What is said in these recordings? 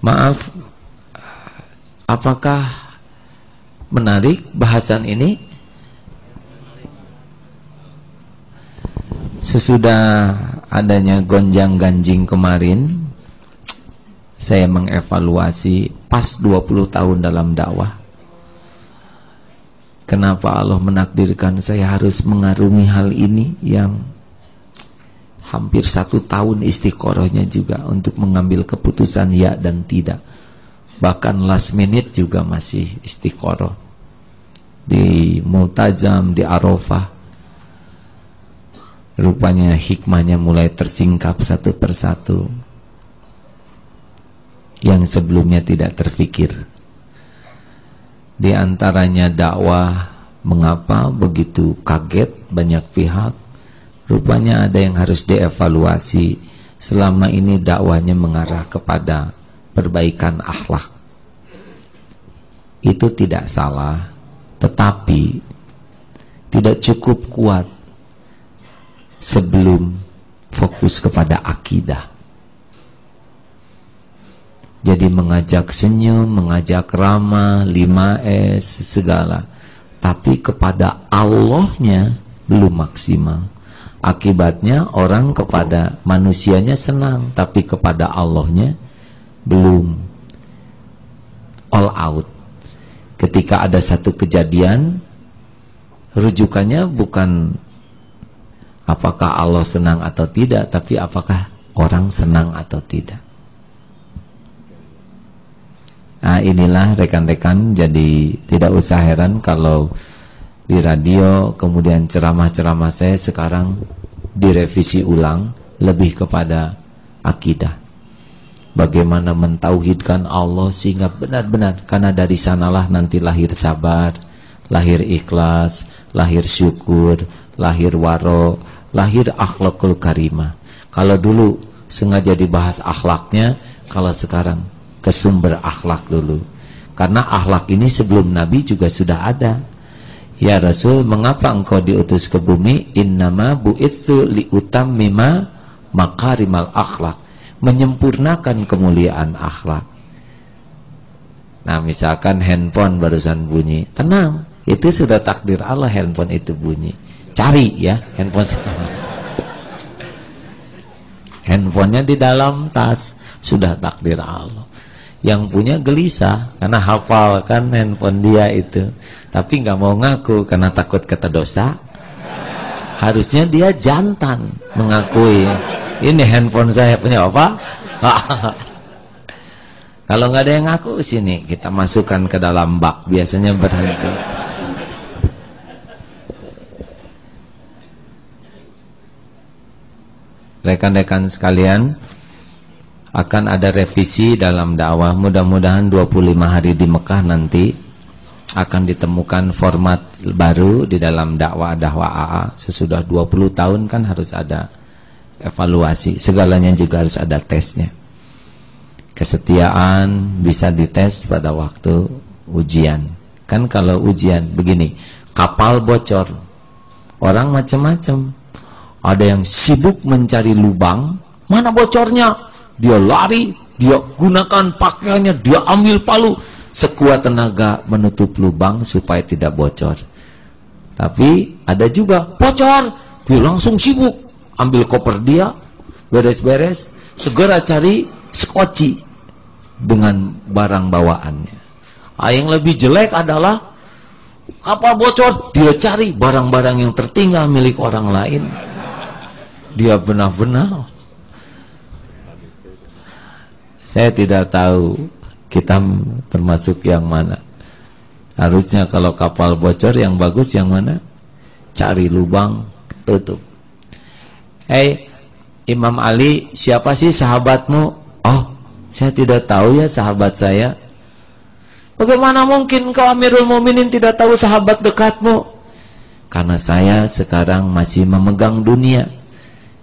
Maaf, apakah menarik bahasan ini? Sesudah adanya gonjang-ganjing kemarin, saya mengevaluasi pas 20 tahun dalam dakwah. Kenapa Allah menakdirkan saya harus mengarungi hal ini yang hampir 1 tahun istiqorohnya juga untuk mengambil keputusan ya dan tidak. Bahkan last minute juga masih istiqoroh. Di Multazam, di Arafah, rupanya hikmahnya mulai tersingkap satu persatu yang sebelumnya tidak terfikir. Di antaranya dakwah, mengapa begitu kaget banyak pihak. Rupanya ada yang harus dievaluasi. Selama ini dakwahnya mengarah kepada perbaikan akhlak. Itu tidak salah, tetapi tidak cukup kuat sebelum fokus kepada akidah. Jadi mengajak senyum, mengajak ramah, 5S, segala. Tapi kepada Allahnya belum maksimal. Akibatnya orang kepada manusianya senang, tapi kepada Allahnya belum all out. Ketika ada satu kejadian, rujukannya bukan apakah Allah senang atau tidak, tapi apakah orang senang atau tidak. Nah, inilah rekan-rekan, jadi tidak usah heran kalau di radio kemudian ceramah-ceramah saya sekarang direvisi ulang lebih kepada akidah. Bagaimana mentauhidkan Allah sehingga benar-benar, karena dari sanalah nanti lahir sabar, lahir ikhlas, lahir syukur, lahir waro, lahir akhlakul karimah. Kalau dulu sengaja dibahas akhlaknya, kalau sekarang ke sumber akhlak dulu. Karena akhlak ini sebelum Nabi juga sudah ada. Ya Rasul, mengapa engkau diutus ke bumi? Innama bu'itsu liutammima makarimal akhlak. Menyempurnakan kemuliaan akhlak. Nah, misalkan handphone barusan bunyi, tenang, itu sudah takdir Allah handphone itu bunyi. Cari ya handphone. Handphonenya di dalam tas, sudah takdir Allah. Yang punya gelisah karena hafal kan handphone dia itu, tapi nggak mau ngaku karena takut kata dosa. Harusnya dia jantan mengakui, ini handphone saya punya apa? Kalau nggak ada yang ngaku, sini kita masukkan ke dalam bak, biasanya berhenti. Rekan-rekan sekalian, akan ada revisi dalam dakwah. Mudah-mudahan 25 hari di Mekah nanti akan ditemukan format baru di dalam dakwah AA. Sesudah 20 tahun kan harus ada evaluasi, segalanya juga harus ada tesnya. Kesetiaan bisa dites pada waktu ujian. Kan kalau ujian begini, kapal bocor, orang macam-macam. Ada yang sibuk mencari lubang, mana bocornya? Dia lari, dia gunakan pakaiannya, dia ambil palu, sekuat tenaga menutup lubang supaya tidak bocor. Tapi ada juga bocor, dia langsung sibuk, ambil koper dia, beres-beres, segera cari skoci dengan barang bawaannya. Yang lebih jelek adalah kapal bocor, dia cari barang-barang yang tertinggal milik orang lain. Dia benar-benar. Saya tidak tahu kita termasuk yang mana. Harusnya kalau kapal bocor yang bagus yang mana? Cari lubang, tutup. Hei Imam Ali, siapa sih sahabatmu? Oh, saya tidak tahu ya sahabat saya. Bagaimana mungkin kau Amirul Mukminin tidak tahu sahabat dekatmu? Karena saya sekarang masih memegang dunia.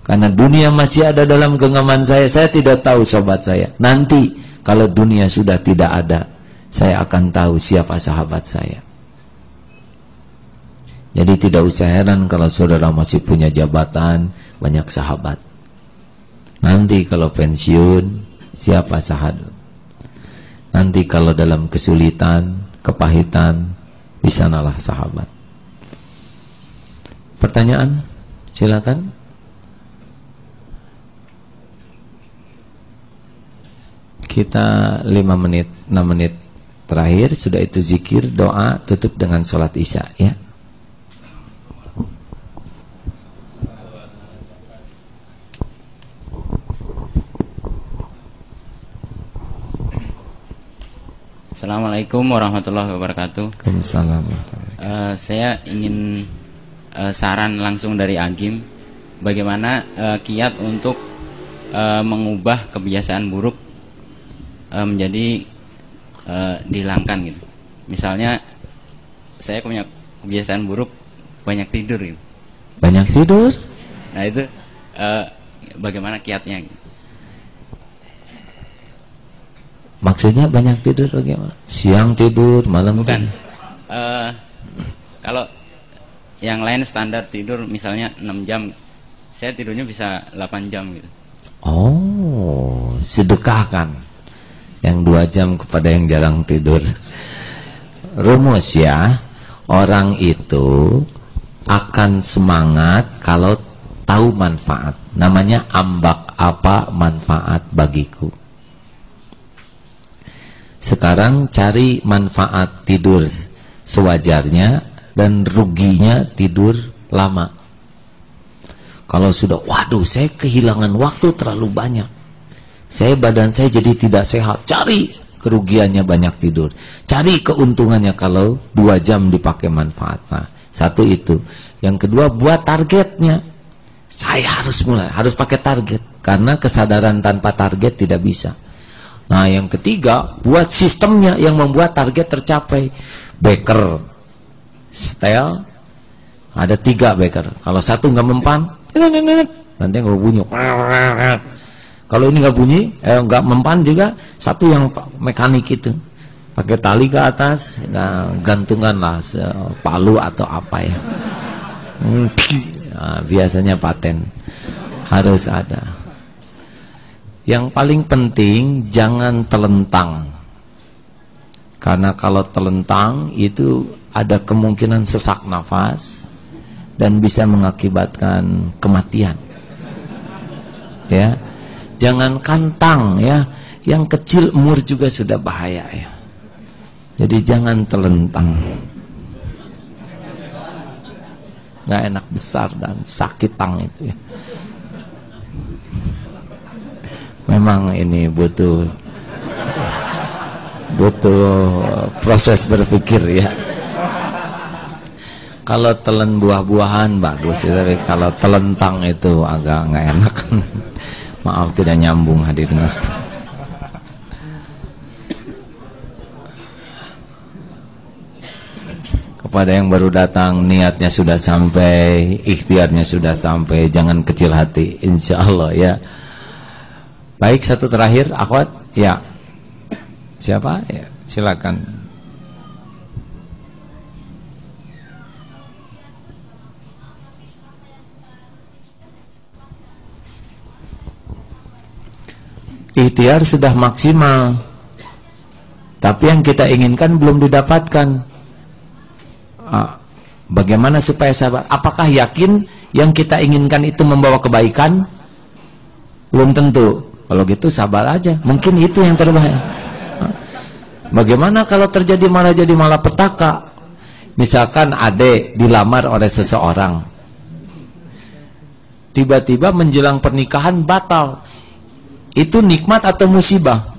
Karena dunia masih ada dalam genggaman saya tidak tahu sahabat saya. Nanti kalau dunia sudah tidak ada, saya akan tahu siapa sahabat saya. Jadi tidak usah heran kalau saudara masih punya jabatan, banyak sahabat. Nanti kalau pensiun, siapa sahabat? Nanti kalau dalam kesulitan, kepahitan, di sanalah sahabat. Pertanyaan? Silakan. Kita 5 menit, 6 menit terakhir. Sudah itu zikir, doa, tutup dengan sholat isya ya. Assalamualaikum warahmatullahi wabarakatuh. Waalaikumsalam. Saya ingin saran langsung dari Agim, bagaimana kiat untuk mengubah kebiasaan buruk menjadi dihilangkan gitu. Misalnya saya punya kebiasaan buruk banyak tidur gitu. Banyak tidur? Nah itu bagaimana kiatnya? Gitu. Maksudnya banyak tidur bagaimana? Siang tidur, malam bukan. Tidur. Kalau yang lain standar tidur misalnya 6 jam, saya tidurnya bisa 8 jam gitu. Oh, sedekahkan yang 2 jam kepada yang jarang tidur. Rumus ya, orang itu akan semangat kalau tahu manfaat. Namanya ambak apa manfaat bagiku. Sekarang cari manfaat tidur sewajarnya dan ruginya tidur lama. Kalau sudah, waduh saya kehilangan waktu terlalu banyak, badan saya jadi tidak sehat, cari kerugiannya banyak tidur, cari keuntungannya kalau 2 jam dipakai manfaat. Nah, satu itu. Yang kedua, buat targetnya. Saya harus mulai, harus pakai target, karena kesadaran tanpa target tidak bisa. Nah yang ketiga, buat sistemnya yang membuat target tercapai. Beker setel, ada 3 beker. Kalau satu nggak mempan, nanti nggak bunyi. Kalau ini nggak bunyi, nggak mempan juga, satu yang mekanik itu pakai tali ke atas, gantungan lah, palu atau apa ya. Nah, biasanya paten harus ada. Yang paling penting jangan telentang, karena kalau telentang itu ada kemungkinan sesak nafas dan bisa mengakibatkan kematian. Ya, jangan kantang ya, yang kecil umur juga sudah bahaya ya. Jadi jangan telentang, nggak enak, besar dan sakit tang itu ya. Memang ini butuh proses berpikir ya. Kalau telan buah-buahan bagus ya, tapi kalau telentang itu agak nggak enak. Maaf tidak nyambung hadirin Ustaz. Kepada yang baru datang, niatnya sudah sampai, ikhtiarnya sudah sampai, jangan kecil hati, insya Allah ya. Baik, satu terakhir, akhwat, ya. Siapa? Ya, silakan. Ikhtiar sudah maksimal, tapi yang kita inginkan belum didapatkan. Bagaimana supaya sabar? Apakah yakin yang kita inginkan itu membawa kebaikan? Belum tentu. Kalau gitu sabar aja, mungkin itu yang terbaik. Bagaimana kalau terjadi malah jadi malapetaka? Misalkan adik dilamar oleh seseorang, tiba-tiba menjelang pernikahan batal. Itu nikmat atau musibah?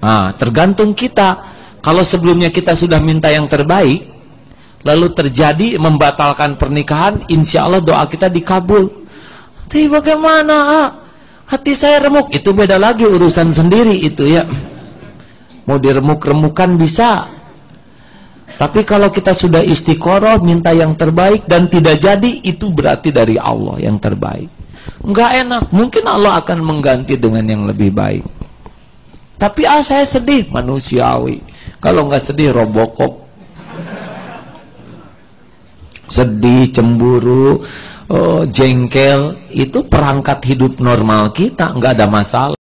Nah, tergantung kita. Kalau sebelumnya kita sudah minta yang terbaik, lalu terjadi membatalkan pernikahan, insya Allah doa kita dikabul. Tapi bagaimana? Hati saya remuk, itu beda lagi, urusan sendiri itu ya. Mau diremuk-remukan bisa. Tapi kalau kita sudah istiqoroh, minta yang terbaik dan tidak jadi, itu berarti dari Allah yang terbaik. Enggak enak, mungkin Allah akan mengganti dengan yang lebih baik. Tapi saya sedih, manusiawi. Kalau nggak sedih, Robocop. Sedih, cemburu, jengkel, itu perangkat hidup normal kita, nggak ada masalah.